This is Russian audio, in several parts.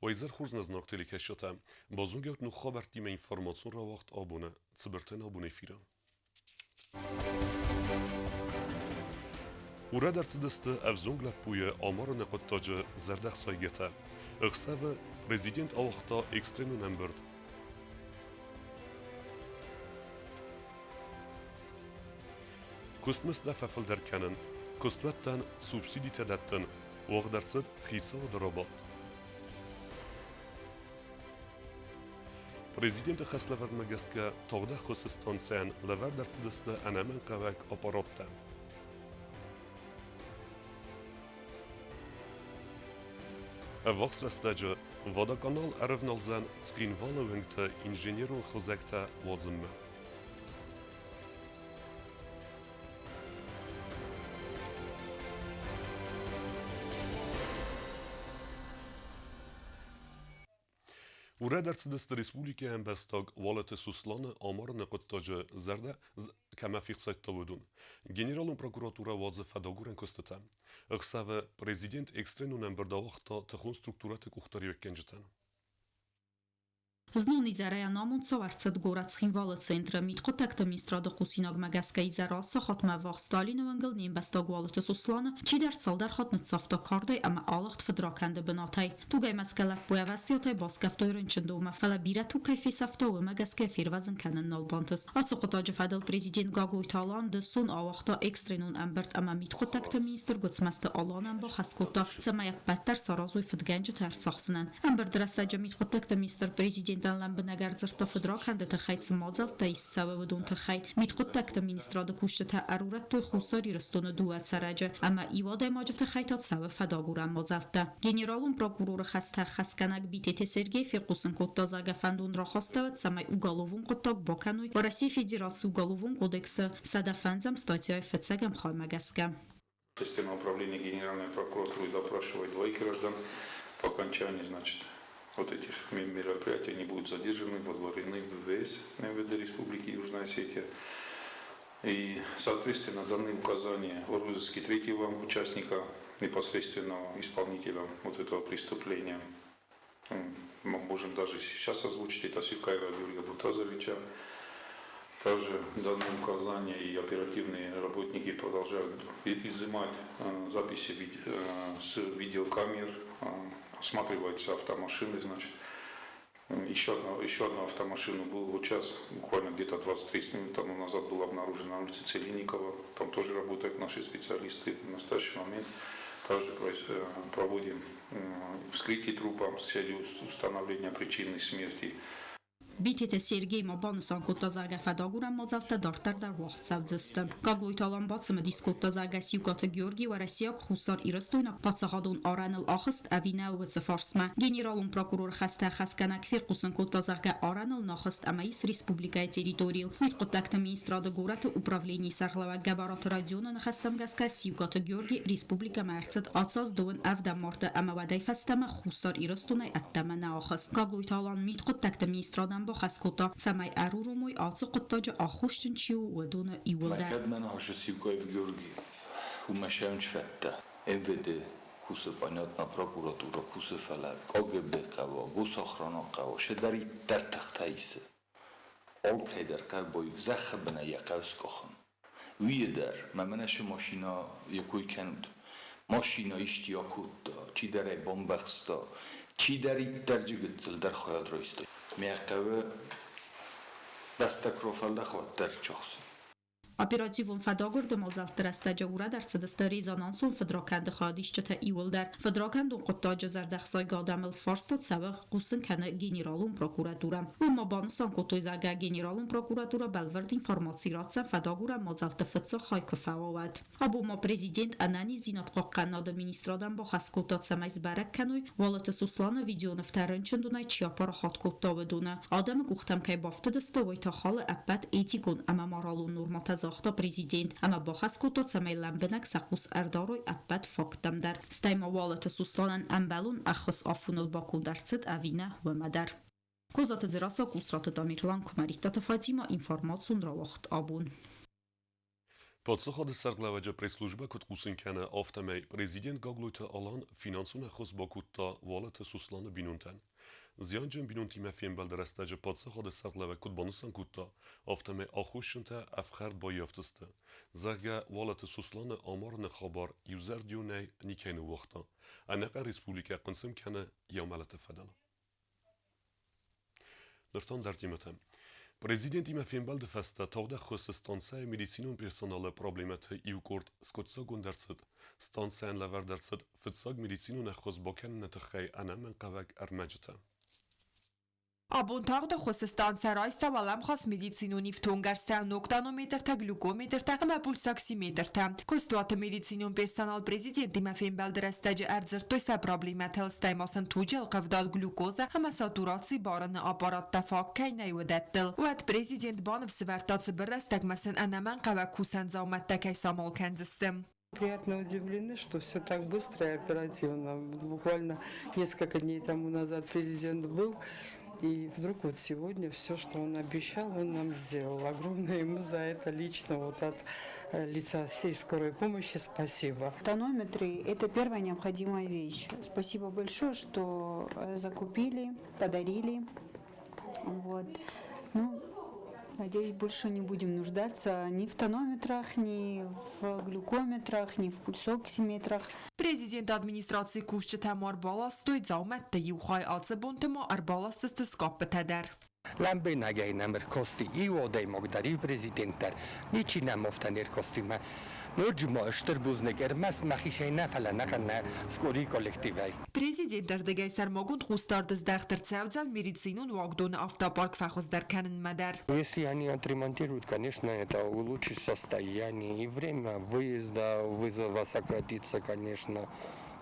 Ойзер хурзназnak telikesjata, bazungert nu khabartime information rawacht abone, zberten abone fira. Ura dertsdeste evzongla puye amarne qottaje zerdax saygeta. Iqsave prezident awaqta ekstremu nembird. Kustmes da fafel derkenen, kustwettan subsidi tedatten, waqdertsed khitsa darabat. Prezident xəsləvər məgəskə tağda xüsustan sən ləvər dərtsdəstə ənəmən qəvək aparatda. Əvvəqs rəstəcə, vada kanal ərəvnalzən skrinvalı vəngtə inženierun xüzəkdə vazımmə. Ura dertsdeste Respublike Embestag valete Suslane amarne qottaje zerde kama fiqsaytta vodun. Generalun prokuratura vazı fedaguren kosteta. Iqsave prezident ekstrenun emberdavaqta txun strukturate kuxtari vekkenjeten. Znuni zarayanamon cavarcet gorac xinvala centra mitqotekta ministrada Xusinag Magaskay zarasa xatma vaq Stalinovengal nembestag valete Suslane chi der saldar xatnet safta karday ama alaxt fedrakende benatay. Tugay meskelek boyavestiatay baskeftoyrun çindoma fela biretu kayfi safta ve Magaskay firvazın kenen nalbantes. Asıqotaja fedel prezident Gagoy Talan de son avaqta ekstrenun embert ama mitqotekta minister gotsmeste alanan ba xaskota zamayak better sarazoy fedgence tersaxsinen. Ember drestaja mitqotekta minister prezident Դանլան բնագարձրտը ֆդրոքանդը թխայց մոձալ տայս սավավդուն թխայ միտկոտակտը մինիստրադը կուշտը թա արուրատ տոյ խուսարի ռստոնը դուացարաջը ամա իվադե մոջը թխայթոտ սավը ֆադագուրան մոձալտը գեներալուն պրոկուրորը խաստա խասկանակ բիտեթե Սերգեյ Ֆեկուսն կոտտազագաֆանդուն ռախոստավը ցամայ ուգալովուն կոտակ բոկանույ Россия Федерации уголовун кодекса садафанзам статьей ФЦГМ Хаймагаска. Система управления Генеральной прокуратуры допрашивает двоих граждан по окончании, вот этих мероприятий они будут задержаны, водворены в ВВС МВД Республики Южная Осетия. И, соответственно, даны указания о розыске третьего участника, непосредственного исполнителя вот этого преступления. Мы можем даже сейчас озвучить это Сюкаева Юрия Бутазовича. Также даны указания и оперативные работники продолжают изымать записи с видеокамер, осматриваются автомашины, еще одна автомашина была вот сейчас, буквально где-то 20-30 минут тому назад была обнаружена на улице Целинникова, там тоже работают наши специалисты в настоящий момент. Также проводим вскрытие трупа с целью установления причины смерти. Բիթեթե Սերգեյ Մաբանսան կոտազարգաֆադագուրան մոձալտը դարտար դար վաղցավձստը։ Կագլույթալան բացմը դիսկոտազարգասի ուկատը Գյորգի ու Ռասիակ խուսար իրստոյնակ բացախադուն արանել ախստ ավինա ուվեցը ֆարսմա։ Գեներալուն պրոկուրոր խաստա խասկանակ ֆիqուսն կոտազարգա արանել նախստ ամայիս Республикայի տերիտորիալ։ Միտկոտակտը մինիստրադը գորատը ուպրավլենի սարխլավակ գաբարատը ռադիոնը նախստամ գասկասի ուկատը Գյորգի Республика մայրցդ ացած դովն ավդամարտը ամավադայ ֆաստամը խուսար իրստոնայ ատտամը նախստ։ Կագլույթալան միտկոտակտը մինիստրադան خسكوتا سماي أرورو موي آتو قطاجة آخوشتن چيو ودون إيولدر مكاد من هاشا سيوكايف جورجي ومشاونش فتا MVD كوس بانياتنا بروكوراتورا كوس فلك KGB قوا گوس آخرانا قوا شداري در تختايس أول كيدر كار بويك زخ بنا يقاوس كخن ويدر ممنش ماشينا يكوي كند ماشينا اشتياكوت دا چي داره بومبخست دا چي داری درجه گتزل در خیال رویسته میقوه دستک روفل دخواد در چخص Оперативун фадагур демалзал трастаджа ура дарцедста резонансун федраканды хадишчата иулдар федракандун qottaja zardaxsay gadamil farstat sabah qusin kana generalun prokuratura umma bansan kotoyzaga generalun prokuratura balvard informatsiratsan fadagura mazalta fetsa khayka fawat abuma prezident anani zinat qoqqanada ministradan bo xaskotat samais barak kanoy valata suslana videonu vtaranchundunay chiapara khatkotta veduna adam guxtam kay baftadasta vayta xala apat etikun ama maralun nurmataz Захта президент, ама бахаското цамай ламбенак сақус ардорой аппат фактамдар. Стайма валата сусланан амбалун ахос афунул бакундарцет авина вамадар. Козата зераса кусрата дамирлан кумаритата Фатима информацион равахт абун. Պատսախոդը սարգլավաջը պրեսլուժբա կտկուսին կանը ավտամեյ Պրեզիդենտ Գագլույթը ալան ֆինանսուն է խոս բակուտտա վալըթը սուսլանը բինունտեն։ Զիանջն բինունտի մեֆիեն բալդարաստաջը պատսախոդը սարգլավը կտբանուսան կուտտա ավտամեյ ախուշնտը ավխարդ բայավտստը։ Զարգա վալըթը սուսլանը ամարնը խաբար յուզարդյունեյ նիքենու վախտա։ Անապա ռեսպուլիկա կնսım կանը ямալըտը ֆադալը։ Նրտան դարտիմըթը Президент има фембал де феста тогда хосе станция медицинун персонала проблемата иукорд скотсагун дерцет станция лавер дерцет фитсаг медицинун хос бокен нетхай анамен qavak армаджта Abuntar da Khosistan Saraysta valam khas medicinu nifton garsta noktanometr ta glukometr ta ama pulsaksimetr ta kostuat medicinu personal prezidenti mafin baldrastaji arzirto esa problematel staymasan tujel qavdal glukoza ama saturasi barın aparat tafak kaynay wadattil wat prezident banov svartat birrastagmasan anaman qavak kusan zawmatta kay samal kanzistim. Приятно удивлены, что все так быстро и оперативно. Буквально несколько дней тому назад президент был, и вдруг вот сегодня все, что он обещал, он нам сделал. Огромное ему за это лично вот от лица всей скорой помощи спасибо. Тонометры – это первая необходимая вещь. Спасибо большое, что закупили, подарили. Вот. Ну, надеюсь, больше не будем нуждаться ни в тонометрах, ни в глюкометрах, ни в пульсоксиметрах. Президент администрации кушчы тамар баластой завмәтті юхай ацыбонтыма арбаластысты скаппетедер. Ламбе нагайнамер кости и одей магдari президентер ничи намофтанер костима нурджма штербузнегер мас махишайна фаланахна скори коллективай. Президент дегайсар могунд густардыз дахтер цавзан медицинун вагдон автопарк фахоздар канен мадар. Если они отремонтируют, конечно, это улучшит состояние и время выезда, вызова сократится, конечно.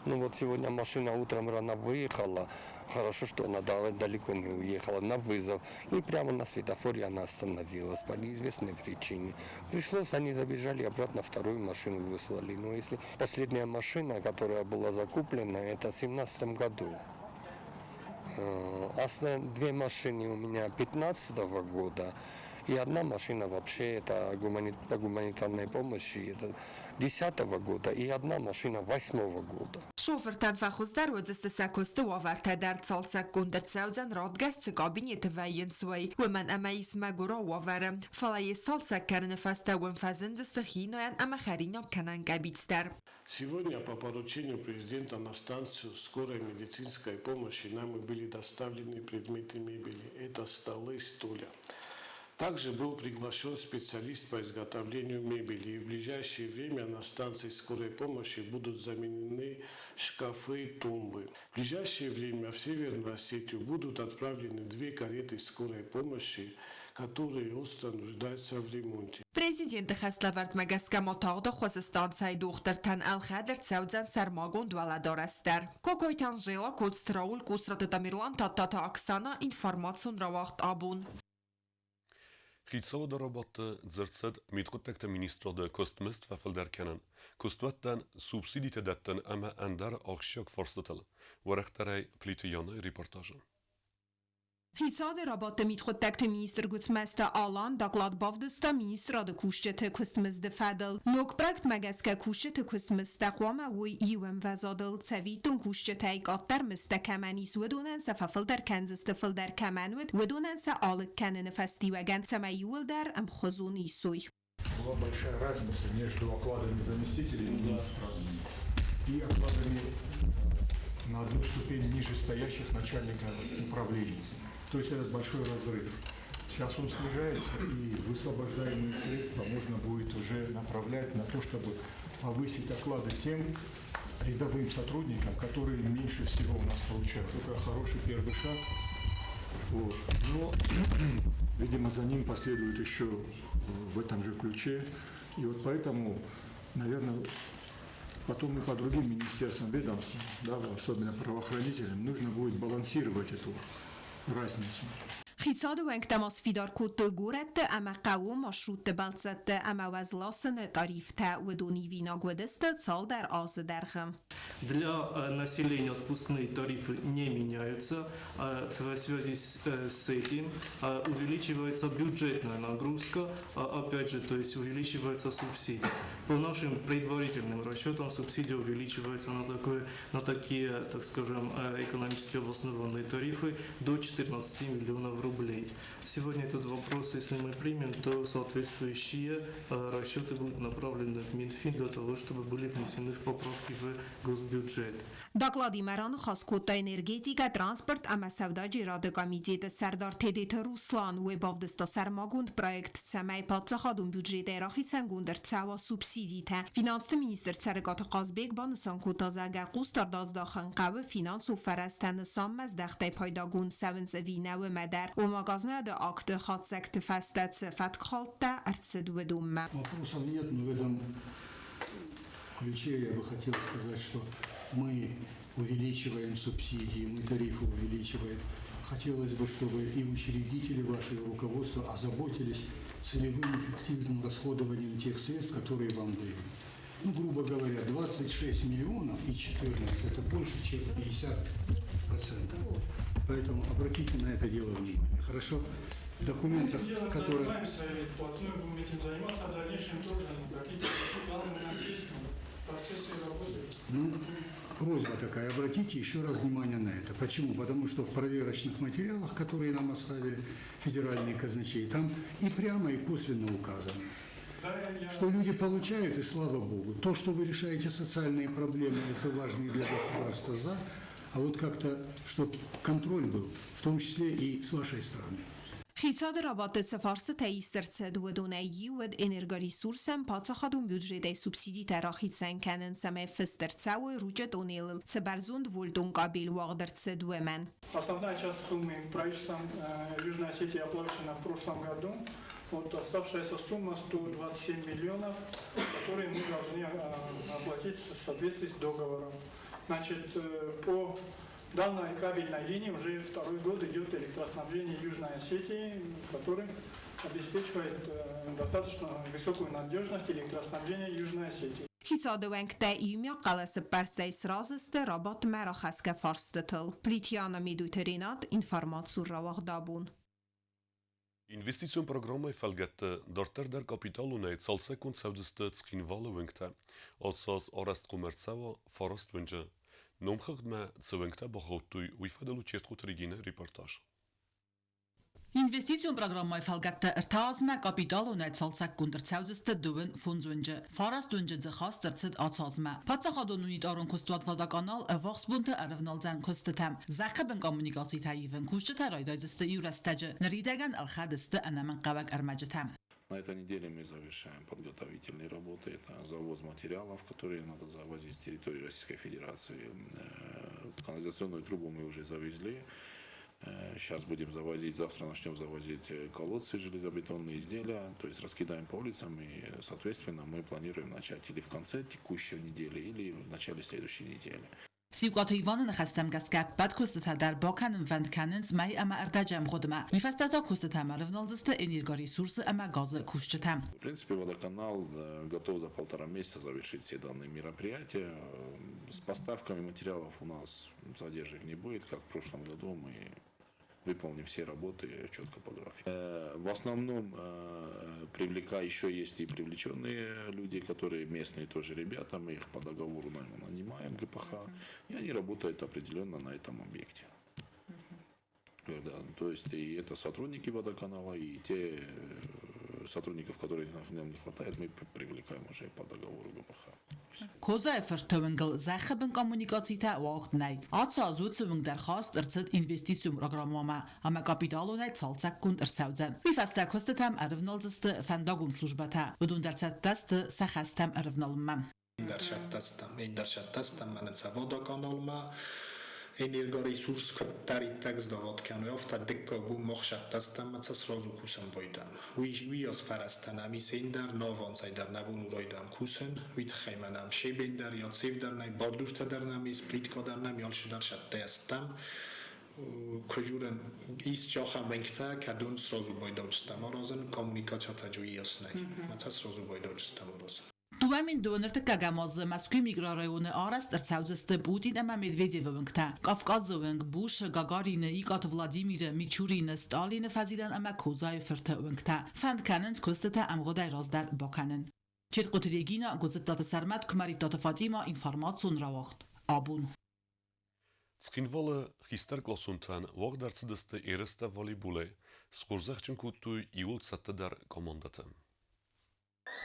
Ну вот сегодня машина утром рано выехала, хорошо, что она далеко не уехала, на вызов. И прямо на светофоре она остановилась по неизвестной причине. Пришлось, они забежали обратно, вторую машину выслали. Но если последняя машина, которая была закуплена, это в 2017 году. Две машины у меня 2015 года. И одна машина вообще это по гуманитарной помощи это 2010 года и одна машина 2008 года. Шофертан фахоздар вазисты сакосты вавартадар цалсак гундер цаузан радгасцы кабинеты вайенсвай. Вман ама исма гура ваварам. Фалай салсак карны фаста венфазендысты хиноян ама харинам канан габитстар. Сегодня по поручению президента на станцию скорой медицинской помощи нам были доставлены предметы мебели. Это столы и стулья. Также был приглашен специалист по изготовлению мебели, и в ближайшее время на станции скорой помощи будут заменены шкафы и тумбы. В ближайшее время в Северную Осетию будут отправлены 2 кареты скорой помощи, которые остро нуждаются в ремонте. Президент Хаславард Магаска мотагда Khuzestan say духтартан Al-Khadr Цавзан Сармагунд валадарастар. Кокойтан жила Кодстраул Кусрата Тамирлан Тата Оксана информацион равахт абун. Хитсауда работа дзерцет митгутекта министра de kostmest вафелдер кенен. Костуаттан субсидите даттан ама андар акшак форстатал. Варахтарай плитияны репортажы. Hitsade rabatte mitgottekte minister gutsmeste alan daklad bavdista ministra de kushchete kustmez de fadel. Nok brakt magaske kushchete kustmez taqwama wi iwem vazadel tsavitun kushchete atter mistakamanis wedonen sa fafel der kanziste fil der kamanwed wedonen sa alek kanen festiwagan samayul der am khuzuni suy. Была большая разница между окладами заместителей министра и окладами на одну ступень ниже стоящих начальников управлений. То есть этот большой разрыв. Сейчас он снижается, и высвобождаемые средства можно будет уже направлять на то, чтобы повысить оклады тем рядовым сотрудникам, которые меньше всего у нас получают. Это хороший первый шаг. Вот. Но, видимо, за ним последует еще в этом же ключе. И вот поэтому, наверное, потом и по другим министерствам, ведомствам, да, особенно правоохранителям, нужно будет балансировать эту разницу. خيصاد وانك تماس فيدار كوتو غورت اما قوم مشروط بلزت اما وزلاسن тарифта ودوني вина годеста цал дар аз дархам. Для населения отпускные тарифы не меняются. В связи с этим увеличивается бюджетная нагрузка, опять же, то есть увеличивается субсидия. По нашим предварительным расчетам субсидия увеличивается на такие, так скажем, экономически обоснованные тарифы до 14 миллионов рублей. Сегодня этот вопрос, если мы примем, то соответствующие расчеты будут направлены в Минфин для того, чтобы были внесены поправки в госбюджет. Докладի մերանը խասկոտա էներգետիկա տրանսպորտ ամասավդա ջիրադը կամիջետը սարդար թեդեթը Ռուսլան ուեբավդստա սարմագունդ պրոյեկտ ծամայ պատծախադուն բյուջետ երախիցան գունդր ծավա սուբսիդիթը Ֆինանսը մինիստր ցարեկաթը ყազբեկ բանսան կոտազագա կուստարդազ դախան qavı finans ու ֆարաստանը սամմազ դախտայ փայդագուն սավնցվի նավը մադար ու մագազնադը ակտը խացակտ ֆաստաց фатхалтта арцедведумма. Вопросов нет, но в этом ключе я бы хотел сказать, что мы увеличиваем субсидии, мы тарифы увеличиваем. Хотелось бы, чтобы и учредители, ваше руководство озаботились целевым эффективным расходованием тех средств, которые вам дают. Ну, грубо говоря, 26 миллионов и 14 – это больше, чем 50%. Поэтому обратите на это дело внимание. Хорошо? В документах, которые... Занимаемся и вплотную будем этим заниматься, а в дальнейшем тоже какие-то планы у нас есть, процессы работают. Ну, просьба такая, обратите еще раз внимание на это. Почему? Потому что в проверочных материалах, которые нам оставили федеральные казначеи, там и прямо, и косвенно указано, что люди получают, и слава Богу. То, что вы решаете социальные проблемы, это важно и для государства, а вот как-то, чтобы контроль был, в том числе и с вашей стороны. خیصاد رابطه سفارس تاییستر دونه یود انرژی پاتخادون بودجه سوبسیدی تراخیت سنکنن سمه фестер цауи руча донелил цебарзунд вольдун кабель вагдер цедуэмен. Основная часть суммы правительством Южной Осетии оплачена в прошлом году. Вот оставшаяся сумма 127 миллионов, которые мы должны оплатить в соответствии с договором. Значит, по данной кабельной линии уже второй год идет электроснабжение Южной Осетии, который обеспечивает достаточно высокую надежность электроснабжения Южной Осетии. Хицадуэнк тэ имя қаласы парстай сразысты рабат мэрахаска фарстытыл. Плитьяна медуйтеринат информацию равахдабун. Investițiun programmai felgette darter der kapitalunei calsekund sevdiste tskinvale winkte, alsas arest komercewa farast winge. Nomchagme tswinkte bahoutui wifadelu chestgut rigine reportage. Investițiun programmai felgette ertazme kapitalunei calsekund erzauziste duwen funzwinge. Farast winge zechast erzit atsazme. Patsachadonunit aron kostuat vadakanal vaxbunte erevnalzen kostetem. Zechben kommunikacji tayiven kushte raydaziste yurestece. Neridegen alkhadiste enemen qavak ermejetem. На этой неделе мы завершаем подготовительные работы. Это завоз материалов, которые надо завозить с территории Российской Федерации. Канализационную трубу мы уже завезли. Сейчас будем завозить, завтра начнем завозить колодцы, железобетонные изделия. То есть раскидаем по улицам и, соответственно, мы планируем начать или в конце текущей недели, или в начале следующей недели. سیوکات ایوان نخستم گسکت بد کستتا در باکنن وندکننز می اما ارتجم خودمه میفستتا کستتا مرفنالزسته энерго ресурсы اما газ кушчетам. В принципе, водоканал готов за 1,5 месяца завершить все данные мероприятия. С поставками материалов у нас задержек не будет, как в прошлом году мы выполним все работы четко по графику. В основном привлекая еще есть и привлеченные люди, которые местные тоже ребята, мы их по договору нанимаем ГПХ, и они работают определенно на этом объекте. Да, то есть и это сотрудники водоканала, и те сотрудников, которых нам не хватает, мы привлекаем уже по договору ГПХ. کوزای فرتونگل زخبن کامونیکاتی تا وقت نی. آتا زود سوم درخواست ارتد اینوستیسیون پروگرامما اما کاپیتالو نی تالسک کند ارتساوزن. میفسته کستم ارفنالزست فنداگون سلوجبته بدون درصد دست سخستم ارفنالمم. این درصد دستم من سواد کانالما энерго ресурс, который так сдавать can ofta декко бу мохшат тастамаца сразу кусам бойдан. Ви аз фарастанами сендер нован сайдар набун урайдам кусен, вит хайманам шебендер я севдер най бардушта дар нами сплитка дар нами алшдар шатта астам. Кожурен из чаха меньта, кадун сразу бойдочстам розен коммуникация таджуи ясный. Маца сразу бойдочстам розен. Туамин донерте кагамазы Москвы микрорайоны араст эрцаузесте Путин ама Медведевовынгта. Кавказовынг Буш Гагарины Игат Владимира Мичурины Сталины фазидан ама Козаевыртывынгта. Фанд каненс костета амгодай раздар баканен. Чет Регина гозеттата Сармат Кмаритата Фатима информацион равахт. Абун. Цхинвала хистер класунтан вагдерцедесте ересте волейболе. Скорзахчен кутуй иулцата дар командата.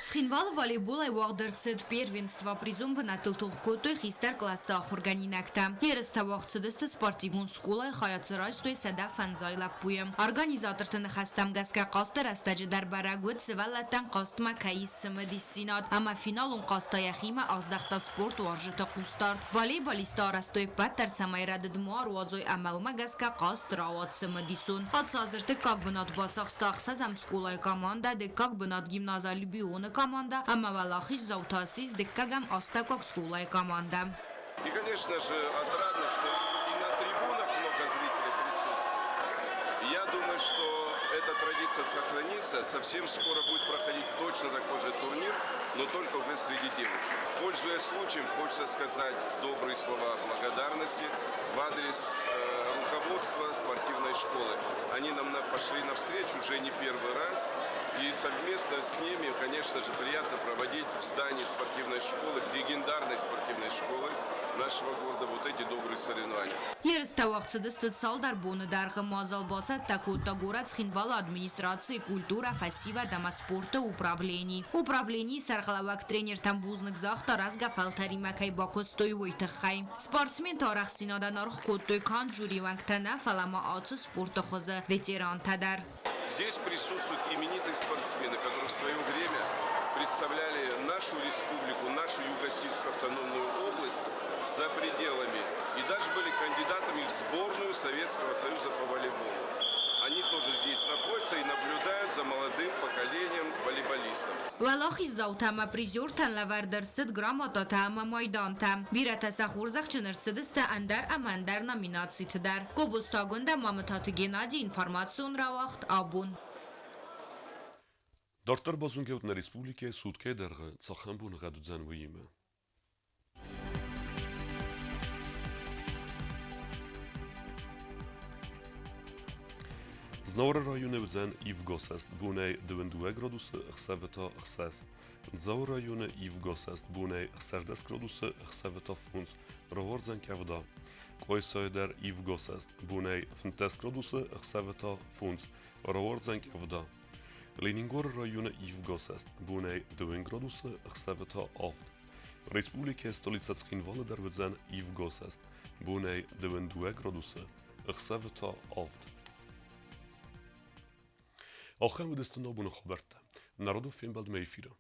Схинвал волейболай вагдерцед первенства призум бнатылтух кутуй хистер класста ахурганинакта. Ересте вагдцедесте спортивун скулай хаятсырайстой сада фанзайла пуем. Организатортын хастам гаска қастыр астажы дар барагуд сывалаттан қастма каис сымы дистинат. Ама финалун қаста яхима аздахта спорт варжыта кустарт. Волейболиста арастой паттар самайрадыд муар вазой ама ума гаска қаст рават сымы дисун. Адсазырты как бнат бацахстах сазам скулай команда, де как бнат гимназа Любиона команда, а Мавалахис Заутасис, Деккагам Остакок Скулай команда. И, конечно же, отрадно, что и на трибунах много зрителей присутствует. Я думаю, что эта традиция сохранится. Совсем скоро будет проходить точно такой же турнир, но только уже среди девушек. Пользуясь случаем, хочется сказать добрые слова благодарности в адрес руководства спортивной школы. Они нам пошли навстречу уже не первый раз. И совместно с ними, конечно же, приятно проводить в здании спортивной школы, легендарной спортивной школы нашего города, вот эти добрые соревнования. Ерестауахцедесты салдар боны дарғы мазалбаса такута город Схинвала администрации, культура, фасива, дома спорта, управлений. Управлений сарғалавак тренер тамбузных захта разга фалтари макай бакостой войтыхай. Спортсмен тарах синадан арх коттой кан жюри вангтана фалама ацу спорта хоза ветеран тадар. Здесь присутствуют именитые спортсмены, которые в свое время представляли нашу республику, нашу Юго-Сибирскую автономную область за пределами. И даже были кандидатами в сборную Советского Союза по волейболу. Они тоже здесь находятся и наблюдают за молодым поколением волейболистов. Валахи заутама призер танлавардерцед грамота тама майданта. Бирата сахурзах чынырцедысты андар амандар номинациятыдар. Кобустагунда мамытаты Геннадий информацион равахт абун. Дартар базунгеут на республике судке дерга цахамбун гадудзан вииме. Znora rajony wzen I w Gosest bunej 22 gradusy chseweta chses. Dzał rajony I w Gosest bunej 40 gradusy chseweta func. Rovordzen kevda. Koysojder I w Gosest bunej 50 gradusy chseweta func. Rovordzen kevda. Leningor rajony I w Gosest bunej 2 gradusy chseweta oft. Respublike stolica Chinwale der wzen I w Gosest bunej 22 gradusy chseweta oft. آخر ودستنا بون خبرته نرادو فیلم بعد میفیره